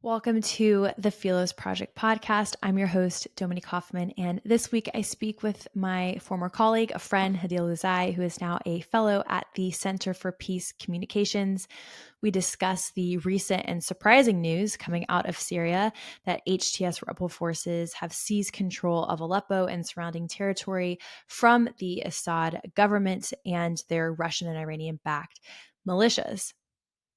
Welcome to the Philos Project podcast. I'm your host, Dominique Hoffman, and this week I speak with my former colleague, a friend, Hadeel Oueis, who is now a fellow at the Center for Peace Communications. We discuss the recent and surprising news coming out of Syria that HTS rebel forces have seized control of Aleppo and surrounding territory from the Assad government and their Russian and Iranian-backed militias.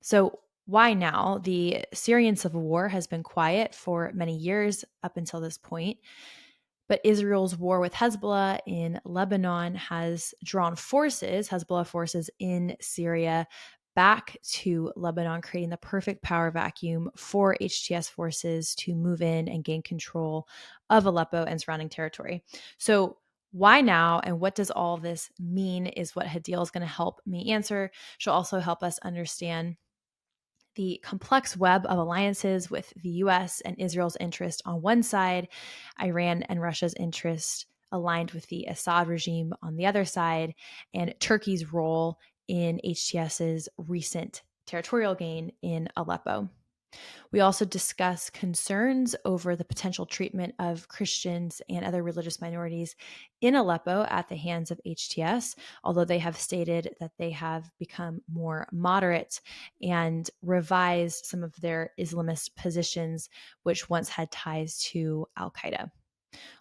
So, why now? The Syrian civil war has been quiet for many years up until this point, but Israel's war with Hezbollah in Lebanon has drawn Hezbollah forces in Syria, back to Lebanon, creating the perfect power vacuum for HTS forces to move in and gain control of Aleppo and surrounding territory. So, why now and what does all this mean is what Hadeel is going to help me answer. She'll also help us understand the complex web of alliances with the US and Israel's interest on one side, Iran and Russia's interest aligned with the Assad regime on the other side, and Turkey's role in HTS's recent territorial gain in Aleppo. We also discuss concerns over the potential treatment of Christians and other religious minorities in Aleppo at the hands of HTS, although they have stated that they have become more moderate and revised some of their Islamist positions, which once had ties to Al Qaeda.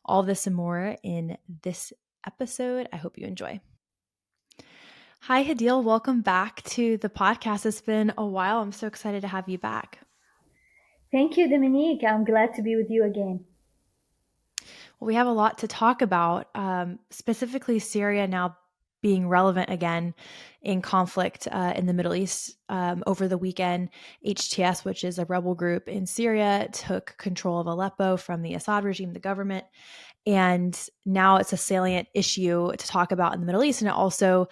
All this and more in this episode. I hope you enjoy. Hi, Hadeel. Welcome back to the podcast. It's been a while. I'm so excited to have you back. Thank you, Dominique. I'm glad to be with you again. Well, we have a lot to talk about, specifically Syria now being relevant again in conflict in the Middle East. Over the weekend, HTS, which is a rebel group in Syria, took control of Aleppo from the Assad regime, the government. And now it's a salient issue to talk about in the Middle East. And it also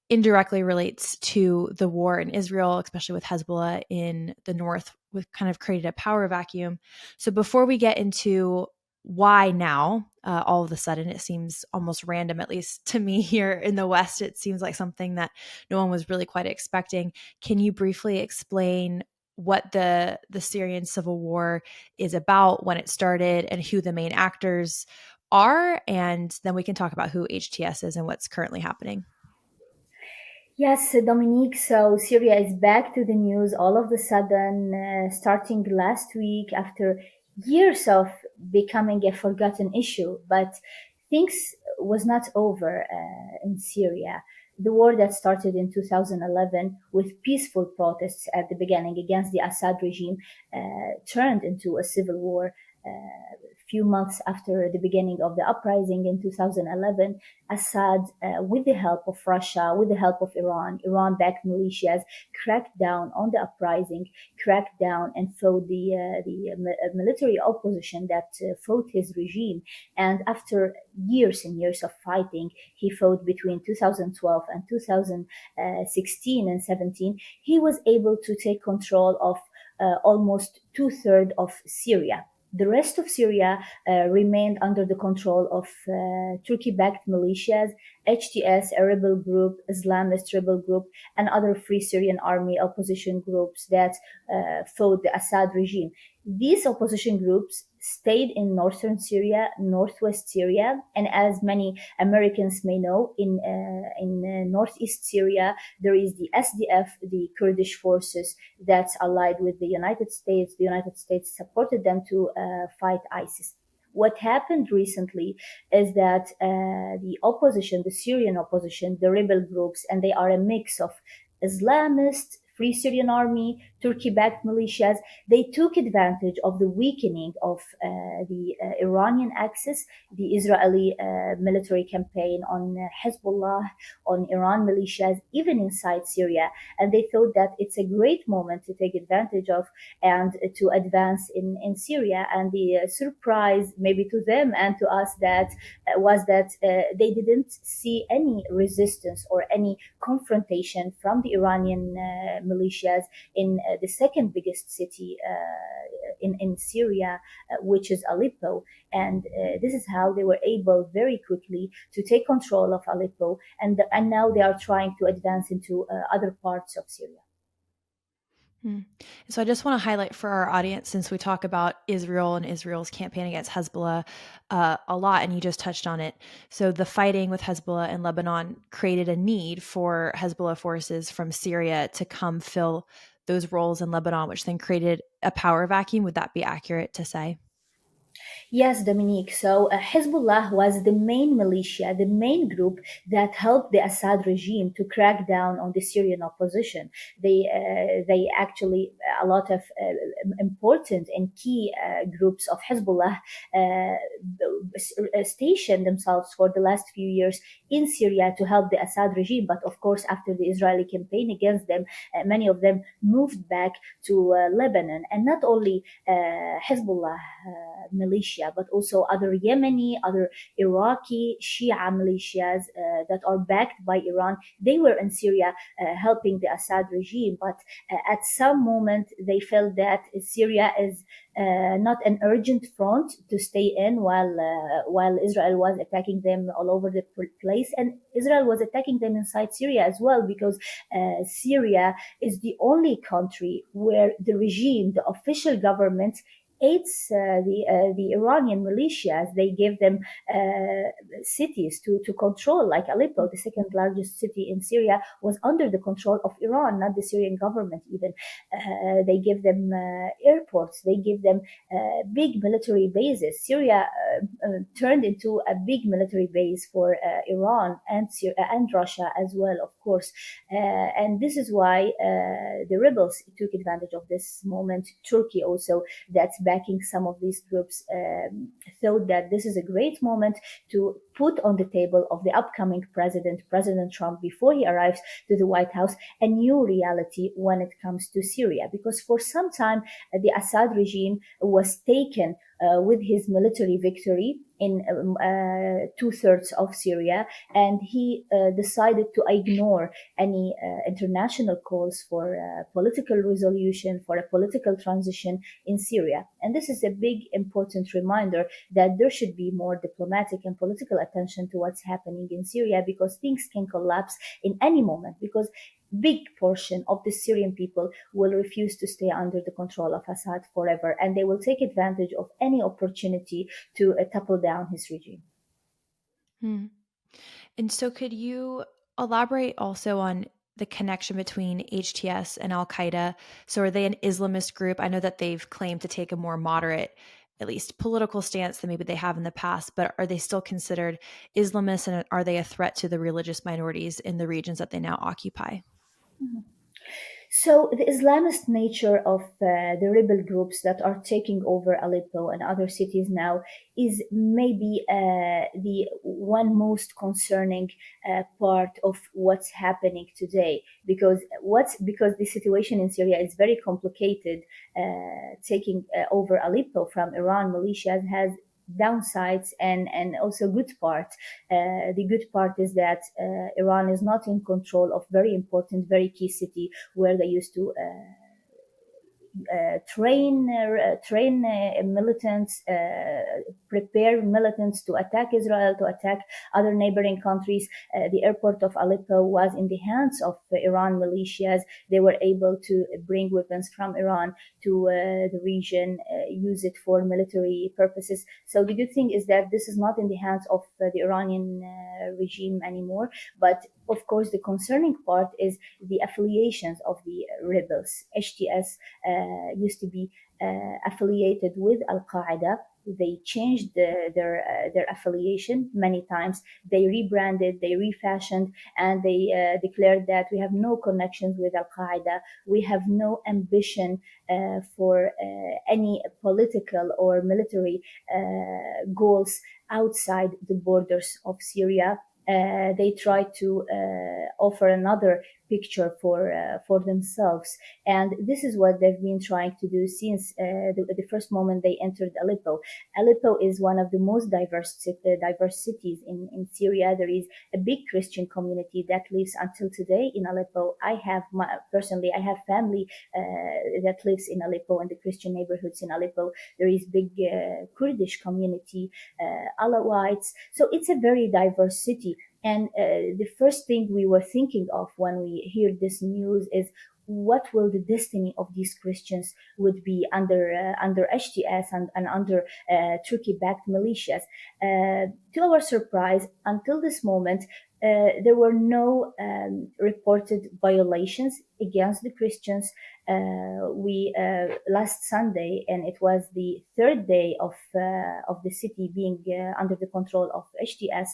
indirectly relates to the war in Israel, especially with Hezbollah in the north, with kind of created a power vacuum. So before we get into why now, all of a sudden, it seems almost random, at least to me here in the West, it seems like something that no one was really quite expecting. Can you briefly explain what the Syrian civil war is about, when it started, and who the main actors are? And then we can talk about who HTS is and what's currently happening. Yes, Dominique. So Syria is back to the news all of a sudden, starting last week after years of becoming a forgotten issue. But things was not over in Syria. The war that started in 2011 with peaceful protests at the beginning against the Assad regime turned into a civil war. Few months after the beginning of the uprising in 2011, Assad, with the help of Russia, with the help of Iran-backed militias, cracked down on the uprising, cracked down and fought the military opposition that fought his regime. And after years and years of fighting, he fought between 2012 and 2016 and 17. He was able to take control of almost 2/3 of Syria. The rest of Syria remained under the control of Turkey-backed militias, HTS, a rebel group, Islamist rebel group, and other Free Syrian Army opposition groups that fought the Assad regime. These opposition groups stayed in northern Syria, northwest Syria, and as many Americans may know, in northeast Syria there is the SDF, the Kurdish forces that's allied with the United States. The United States supported them to fight ISIS. What happened recently is that the opposition, the Syrian opposition, the rebel groups, and they are a mix of Islamist, Free Syrian Army, Turkey-backed militias. They took advantage of the weakening of the Iranian axis, the Israeli military campaign on Hezbollah, on Iran militias, even inside Syria. And they thought that it's a great moment to take advantage of and to advance in Syria. And the surprise, maybe to them and to us, that was that they didn't see any resistance or any confrontation from the Iranian militias in the second biggest city in Syria, which is Aleppo. And this is how they were able very quickly to take control of Aleppo. And now they are trying to advance into other parts of Syria. Hmm. So I just want to highlight for our audience, since we talk about Israel and Israel's campaign against Hezbollah a lot, and you just touched on it. So the fighting with Hezbollah in Lebanon created a need for Hezbollah forces from Syria to come fill those roles in Lebanon, which then created a power vacuum. Would that be accurate to say? Yes, Dominique. So Hezbollah was the main militia, the main group that helped the Assad regime to crack down on the Syrian opposition. They actually, a lot of important and key groups of Hezbollah stationed themselves for the last few years in Syria to help the Assad regime. But of course, after the Israeli campaign against them, many of them moved back to Lebanon. And not only Hezbollah militia, but also other Yemeni, other Iraqi Shia militias that are backed by Iran. They were in Syria helping the Assad regime, but at some moment they felt that Syria is not an urgent front to stay in while Israel was attacking them all over the place, and Israel was attacking them inside Syria as well, because Syria is the only country where the regime, the official government, aids the Iranian militias. They give them cities to control, like Aleppo, the second largest city in Syria, was under the control of Iran, not the Syrian government even. They give them airports, they give them big military bases. Syria turned into a big military base for Iran and Russia as well, of course. And this is why the rebels took advantage of this moment. Turkey also, that's backing some of these groups, thought that this is a great moment to put on the table of the upcoming President Trump, before he arrives to the White House, a new reality when it comes to Syria. Because for some time, the Assad regime was taken with his military victory in 2/3 of Syria, and he decided to ignore any international calls for political resolution, for a political transition in Syria. And this is a big, important reminder that there should be more diplomatic and political attention to what's happening in Syria, because things can collapse in any moment, because big portion of the Syrian people will refuse to stay under the control of Assad forever, and they will take advantage of any opportunity to topple down his regime. Hmm. And so could you elaborate also on the connection between HTS and Al Qaeda? So are they an Islamist group? I know that they've claimed to take a more moderate, at least political stance than maybe they have in the past, but are they still considered Islamists, and are they a threat to the religious minorities in the regions that they now occupy? Mhm. So the Islamist nature of the rebel groups that are taking over Aleppo and other cities now is maybe the one most concerning part of what's happening today, because the situation in Syria is very complicated. Taking over Aleppo from Iran militias has downsides and also good part. The good part is that Iran is not in control of very important, very key city where they used to train militants, prepare militants to attack Israel, to attack other neighboring countries. The airport of Aleppo was in the hands of Iran militias. They were able to bring weapons from Iran to the region, use it for military purposes. So the good thing is that this is not in the hands of the Iranian regime anymore. But of course, the concerning part is the affiliations of the rebels. HTS used to be affiliated with Al Qaeda. They changed their affiliation many times. They rebranded, they refashioned, and they declared that we have no connections with Al Qaeda. We have no ambition for any political or military goals outside the borders of Syria. They try to offer another picture for themselves, and this is what they've been trying to do since the first moment they entered Aleppo. Aleppo is one of the most diverse cities in Syria. There is a big Christian community that lives until today in Aleppo. Personally, I have family that lives in Aleppo and the Christian neighborhoods in Aleppo. There is big Kurdish community, Alawites. So it's a very diverse city. And the first thing we were thinking of when we hear this news is, what will the destiny of these Christians would be under HTS and under Turkey-backed militias. To our surprise, until this moment, there were no reported violations against the Christians. We last Sunday, and it was the third day of the city being under the control of HTS.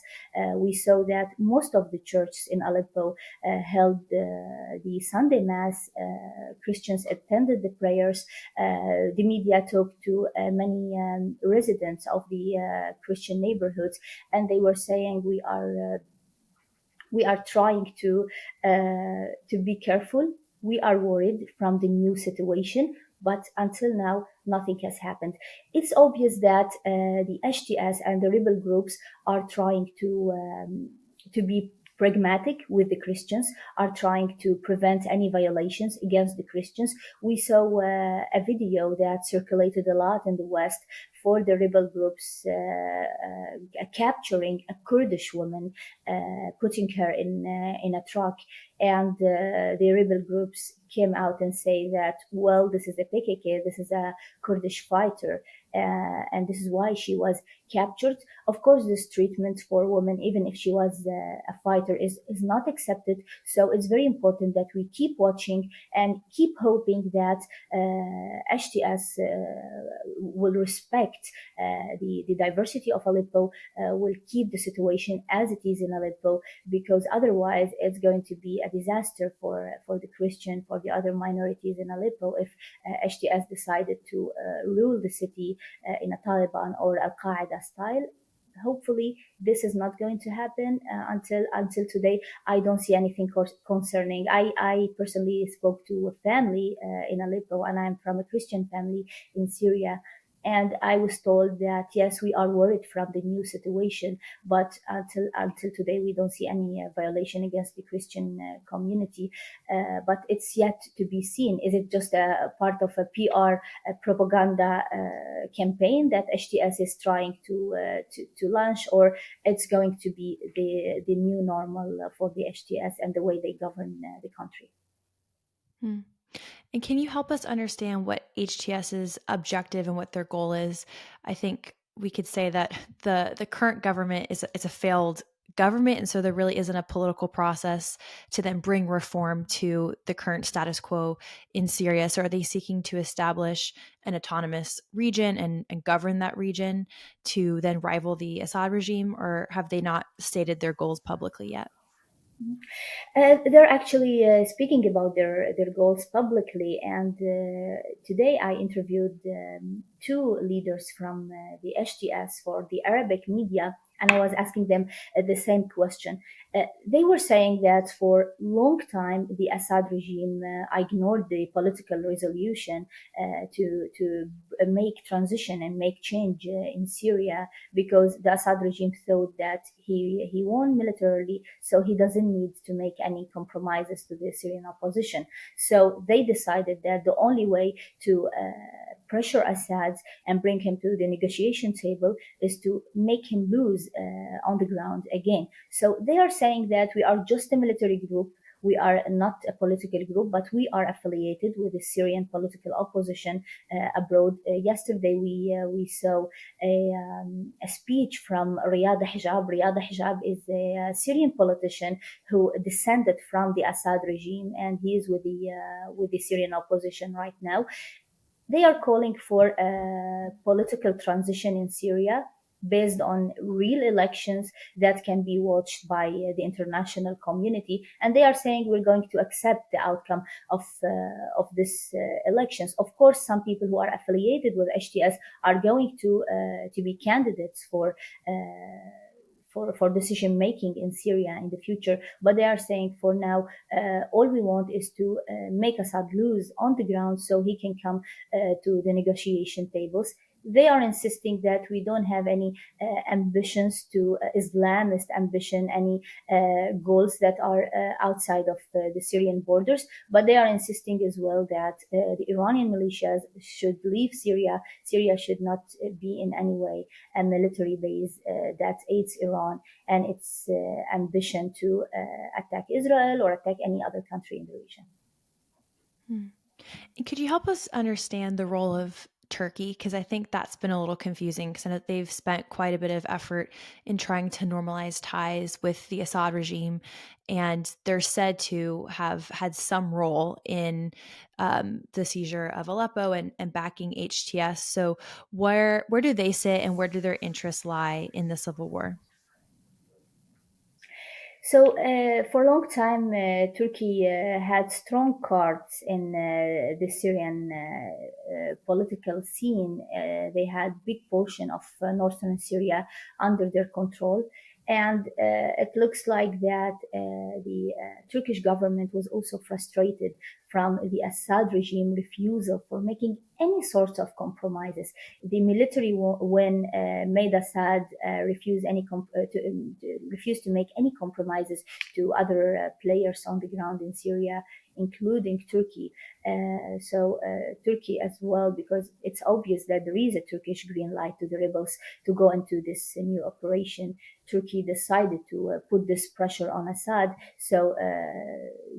We saw that most of the churches in Aleppo held the Sunday Mass. Christians attended the prayers. The media talked to many residents of the Christian neighborhoods, and they were saying we are trying to be careful. We are worried from the new situation, but until now, nothing has happened. It's obvious that the HTS and the rebel groups are trying to be pragmatic with the Christians, are trying to prevent any violations against the Christians. We saw a video that circulated a lot in the West for the rebel groups capturing a Kurdish woman, putting her in a truck, and the rebel groups came out and say that, well, this is a PKK, this is a Kurdish fighter, and this is why she was captured. Of course, this treatment for women, even if she was a fighter, is not accepted. So it's very important that we keep watching and keep hoping that HTS will respect the diversity of Aleppo, will keep the situation as it is in Aleppo, because otherwise it's going to be a disaster for the Christian, for the other minorities in Aleppo, if HTS decided to rule the city in a Taliban or Al-Qaeda style. Hopefully, this is not going to happen until today. I don't see anything concerning. I personally spoke to a family in Aleppo, and I'm from a Christian family in Syria. And I was told that yes, we are worried from the new situation, but until today, we don't see any violation against the Christian community. But it's yet to be seen. Is it just a part of a PR propaganda campaign that HTS is trying to launch, or it's going to be the new normal for the HTS and the way they govern the country? Hmm. And can you help us understand what HTS's objective and what their goal is? I think we could say that the current government is a failed government, and so there really isn't a political process to then bring reform to the current status quo in Syria. So are they seeking to establish an autonomous region and govern that region to then rival the Assad regime, or have they not stated their goals publicly yet? They're actually speaking about their goals publicly. And today I interviewed two leaders from the HTS for the Arabic media, and I was asking them the same question. They were saying that for a long time the Assad regime ignored the political resolution to make transition and make change in Syria, because the Assad regime thought that he won militarily, so he doesn't need to make any compromises to the Syrian opposition. So they decided that the only way to pressure Assad and bring him to the negotiation table is to make him lose on the ground again. So they are saying that we are just a military group. We are not a political group, but we are affiliated with the Syrian political opposition abroad. Yesterday, we saw a speech from Riyad Hijab. Riyad Hijab is a Syrian politician who descended from the Assad regime, and he is with the Syrian opposition right now. They are calling for a political transition in Syria based on real elections that can be watched by the international community, and they are saying we're going to accept the outcome of this elections. Of course, some people who are affiliated with HTS are going to be candidates for decision making in Syria in the future. But they are saying for now, all we want is to make Assad lose on the ground so he can come to the negotiation tables. They are insisting that we don't have any ambitions to Islamist ambition, any goals that are outside of the Syrian borders. But they are insisting as well that the Iranian militias should leave Syria. Syria should not be in any way a military base that aids Iran and its ambition to attack Israel or attack any other country in the region. Hmm. And could you help us understand the role of Turkey? Because I think that's been a little confusing because I know they've spent quite a bit of effort in trying to normalize ties with the Assad regime, and they're said to have had some role in the seizure of Aleppo and backing HTS. So where do they sit, and where do their interests lie in the civil war? So, for a long time, Turkey had strong cards in the Syrian political scene. They had big portion of northern Syria under their control, and it looks like that the Turkish government was also frustrated from the Assad regime refusal for making any sorts of compromises. The military when made Assad refuse to make any compromises to other players on the ground in Syria, including Turkey. Turkey as well, because it's obvious that there is a Turkish green light to the rebels to go into this new operation. Turkey decided to put this pressure on Assad, so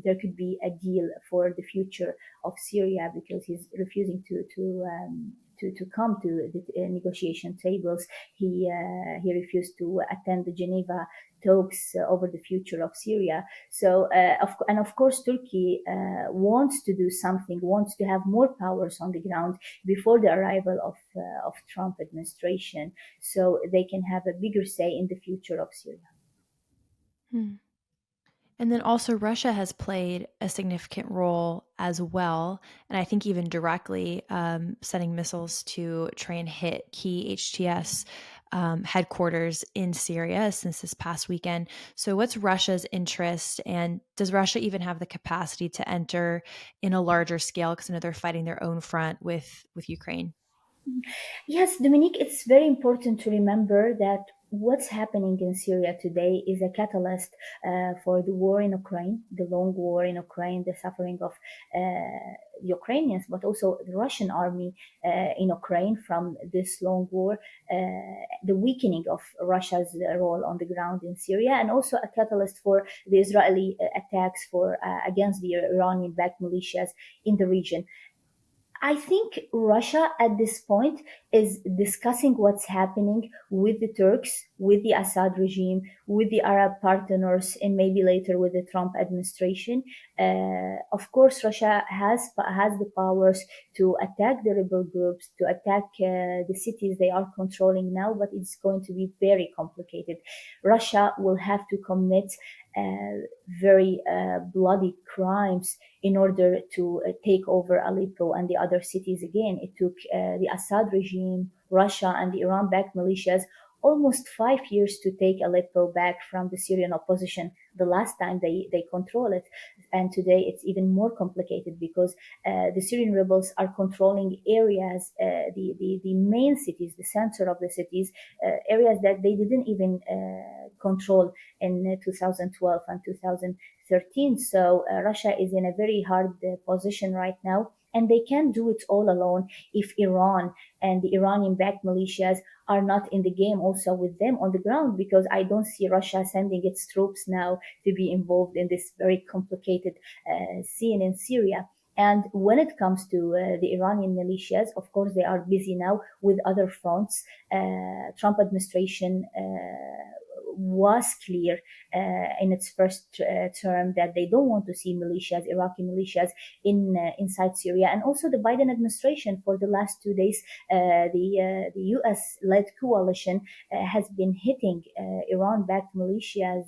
there could be a deal for the future of Syria because he's refusing to come to the negotiation tables. He refused to attend the Geneva talks over the future of Syria. So, of course, Turkey wants to do something, wants to have more powers on the ground before the arrival of Trump administration, so they can have a bigger say in the future of Syria. Hmm. And then also, Russia has played a significant role as well, and I think even directly sending missiles to try and hit key HTS headquarters in Syria since this past weekend. So, what's Russia's interest, and does Russia even have the capacity to enter in a larger scale? Because I know they're fighting their own front with Ukraine. Yes, Dominique, it's very important to remember that what's happening in Syria today is a catalyst for the war in Ukraine, the long war in Ukraine, the suffering of Ukrainians, but also the Russian army in Ukraine from this long war, the weakening of Russia's role on the ground in Syria, and also a catalyst for the Israeli attacks for against the Iranian-backed militias in the region. I think Russia at this point is discussing what's happening with the Turks, with the Assad regime, with the Arab partners, and maybe later with the Trump administration. Of course, Russia has the powers to attack the rebel groups, to attack the cities they are controlling now, but it's going to be very complicated. Russia will have to commit very bloody crimes in order to take over Aleppo and the other cities again. It took the Assad regime, Russia, and the Iran backed militias almost 5 years to take Aleppo back from the Syrian opposition the last time they control it. And today it's even more complicated because the Syrian rebels are controlling areas, the main cities, the center of the cities, areas that they didn't even control in 2012 and 2013. So Russia is in a very hard position right now. And they can't do it all alone if Iran and the Iranian backed militias are not in the game also with them on the ground, because I don't see Russia sending its troops now to be involved in this very complicated scene in Syria. And when it comes to the Iranian militias, of course, they are busy now with other fronts. Trump administration was clear in its first term that they don't want to see militias, Iraqi militias, inside Syria. And also the Biden administration for the last 2 days, the U.S.-led coalition has been hitting Iran-backed militias.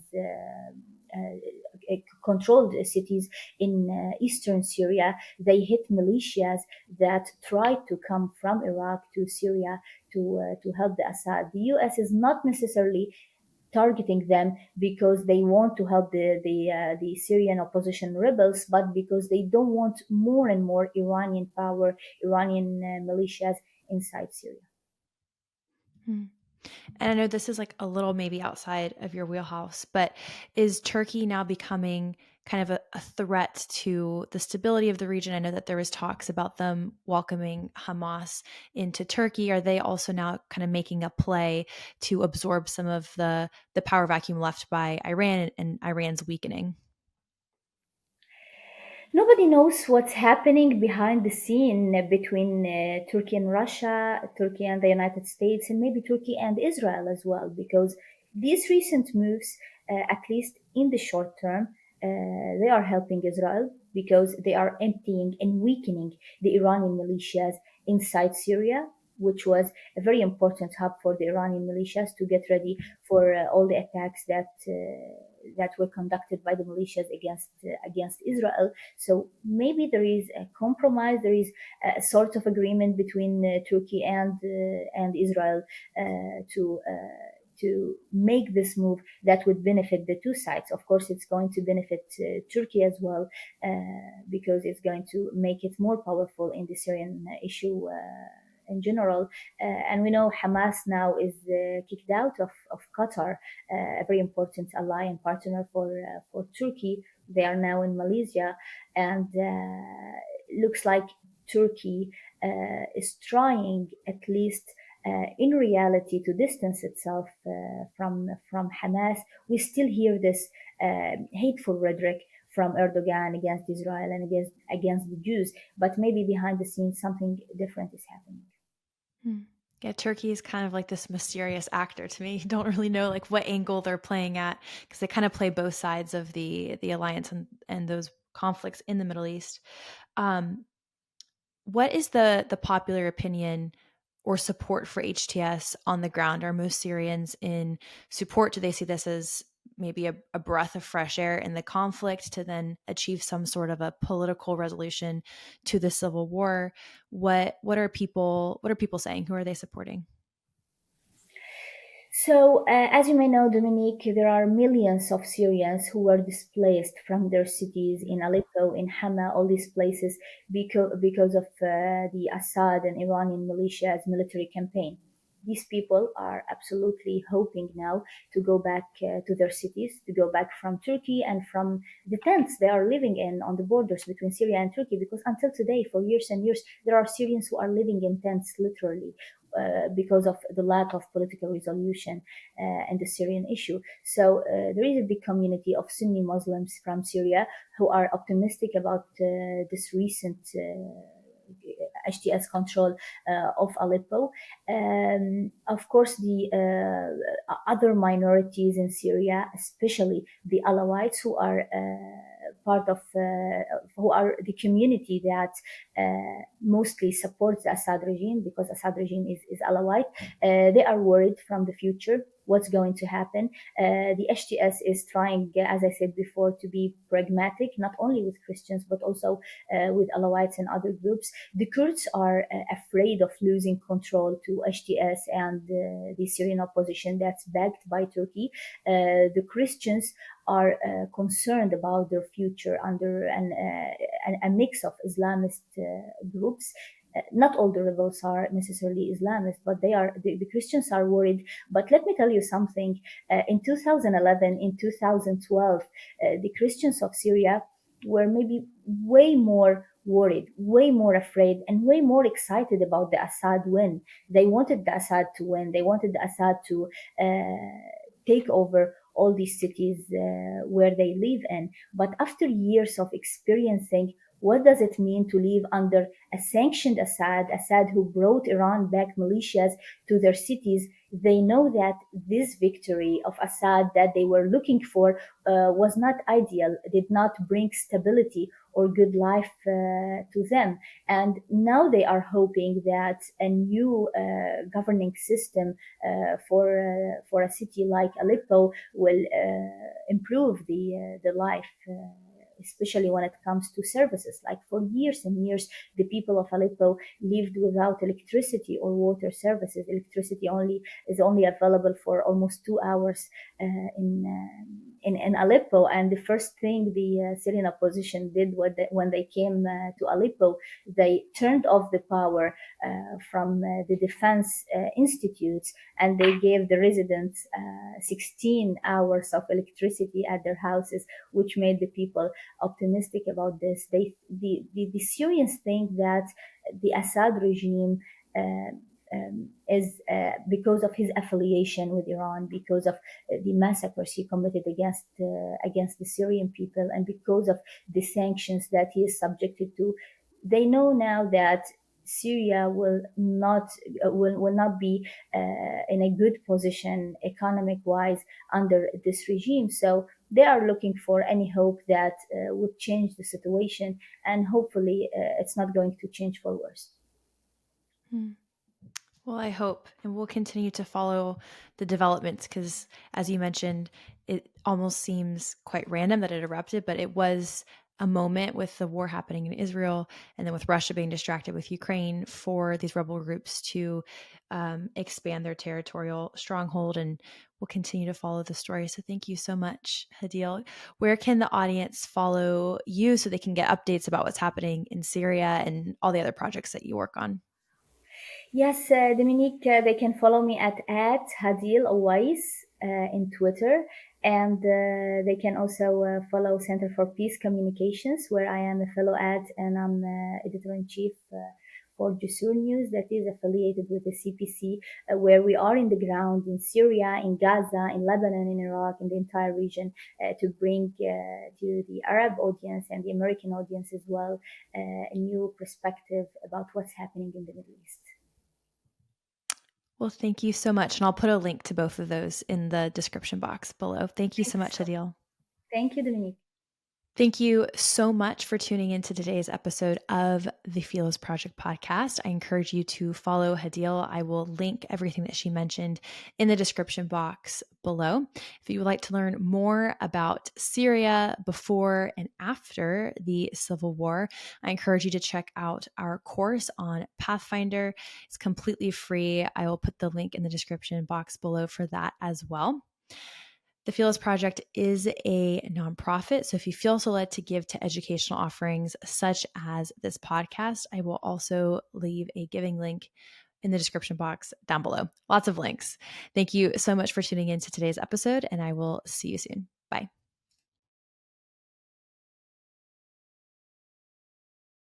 Controlled cities in eastern Syria. They hit militias that tried to come from Iraq to Syria to help the Assad. The U.S. is not necessarily targeting them because they want to help the Syrian opposition rebels, but because they don't want more and more Iranian power, Iranian militias inside Syria. Hmm. And I know this is like a little maybe outside of your wheelhouse, but is Turkey now becoming kind of a threat to the stability of the region? I know that there was talks about them welcoming Hamas into Turkey. Are they also now kind of making a play to absorb some of the power vacuum left by Iran and Iran's weakening? Nobody knows what's happening behind the scene between Turkey and Russia, Turkey and the United States, and maybe Turkey and Israel as well, because these recent moves, at least in the short term, they are helping Israel because they are emptying and weakening the Iranian militias inside Syria, which was a very important hub for the Iranian militias to get ready for all the attacks that were conducted by the militias against Israel. So maybe there is a compromise, there is a sort of agreement between Turkey and Israel to make this move that would benefit the two sides. Of course, it's going to benefit Turkey as well because it's going to make it more powerful in the Syrian issue. In general, and we know Hamas now is kicked out of Qatar, a very important ally and partner for Turkey. They are now in Malaysia, and looks like Turkey is trying, at least in reality, to distance itself from Hamas. We still hear this hateful rhetoric from Erdogan against Israel and against the Jews, but maybe behind the scenes something different is happening. Yeah, Turkey is kind of like this mysterious actor to me. You don't really know like what angle they're playing at because they kind of play both sides of the alliance and those conflicts in the Middle East. Um, what is the popular opinion or support for HTS on the ground? Are most Syrians in support? Do they see this as maybe a breath of fresh air in the conflict to then achieve some sort of a political resolution to the civil war? What are people saying? Who are they supporting? So, as you may know, Dominique, there are millions of Syrians who were displaced from their cities in Aleppo, in Hama, all these places because of the Assad and Iranian militia's military campaign. These people are absolutely hoping now to go back to their cities, to go back from Turkey and from the tents they are living in on the borders between Syria and Turkey. Because until today, for years and years, there are Syrians who are living in tents, literally, because of the lack of political resolution and the Syrian issue. So there is a big community of Sunni Muslims from Syria who are optimistic about this recent HTS control of Aleppo. Of course, the other minorities in Syria, especially the Alawites, who are part of who are the community that mostly supports the Assad regime, because Assad regime is Alawite. They are worried from the future what's going to happen. The HTS is trying, as I said before, to be pragmatic, not only with Christians, but also with Alawites and other groups. The Kurds are afraid of losing control to HTS and the Syrian opposition that's backed by Turkey. The Christians are concerned about their future under a mix of Islamist groups. Not all the rebels are necessarily Islamist, but the Christians are worried. But let me tell you something. In 2011, in 2012, the Christians of Syria were maybe way more worried, way more afraid, and way more excited about the Assad win. They wanted the Assad to win. They wanted the Assad to take over all these cities where they live in. But after years of experiencing what does it mean to live under a sanctioned Assad who brought Iran-backed militias to their cities, they know that this victory of Assad that they were looking for was not ideal, did not bring stability or good life to them. And now they are hoping that a new governing system for a city like Aleppo will improve the life. Especially when it comes to services. Like for years and years, the people of Aleppo lived without electricity or water services. Electricity is only available for almost 2 hours in Aleppo. And the first thing the Syrian opposition did when they came to Aleppo, they turned off the power from the defense institutes, and they gave the residents 16 hours of electricity at their houses, which made the people optimistic about this. The Syrians think that the Assad regime is because of his affiliation with Iran, because of the massacres he committed against the Syrian people, and because of the sanctions that he is subjected to. They know now that Syria will not be in a good position economic wise under this regime. So they are looking for any hope that would change the situation, and hopefully it's not going to change for worse. Hmm. Well, I hope, and we'll continue to follow the developments because, as you mentioned, it almost seems quite random that it erupted, but it was a moment with the war happening in Israel and then with Russia being distracted with Ukraine for these rebel groups to expand their territorial stronghold. And we'll continue to follow the story. So thank you so much, Hadeel. Where can the audience follow you so they can get updates about what's happening in Syria and all the other projects that you work on? Yes, Dominique, they can follow me at Hadeel Oueis in Twitter, and they can also follow Center for Peace Communications, where I am a fellow at, and I'm editor in chief for Jusur News, that is affiliated with the CPC, where we are in the ground in Syria, in Gaza, in Lebanon, in Iraq, in the entire region, to bring to the Arab audience and the American audience as well a new perspective about what's happening in the Middle East. Well, thank you so much. And I'll put a link to both of those in the description box below. Thank you so much, Hadeel. Thank you, Dominique. Thank you so much for tuning into today's episode of the Philos Project podcast. I encourage you to follow Hadeel. I will link everything that she mentioned in the description box below. If you would like to learn more about Syria before and after the civil war, I encourage you to check out our course on Pathfinder. It's completely free. I will put the link in the description box below for that as well. The Philos Project is a nonprofit, so if you feel so led to give to educational offerings such as this podcast, I will also leave a giving link in the description box down below. Lots of links. Thank you so much for tuning in to today's episode, and I will see you soon. Bye.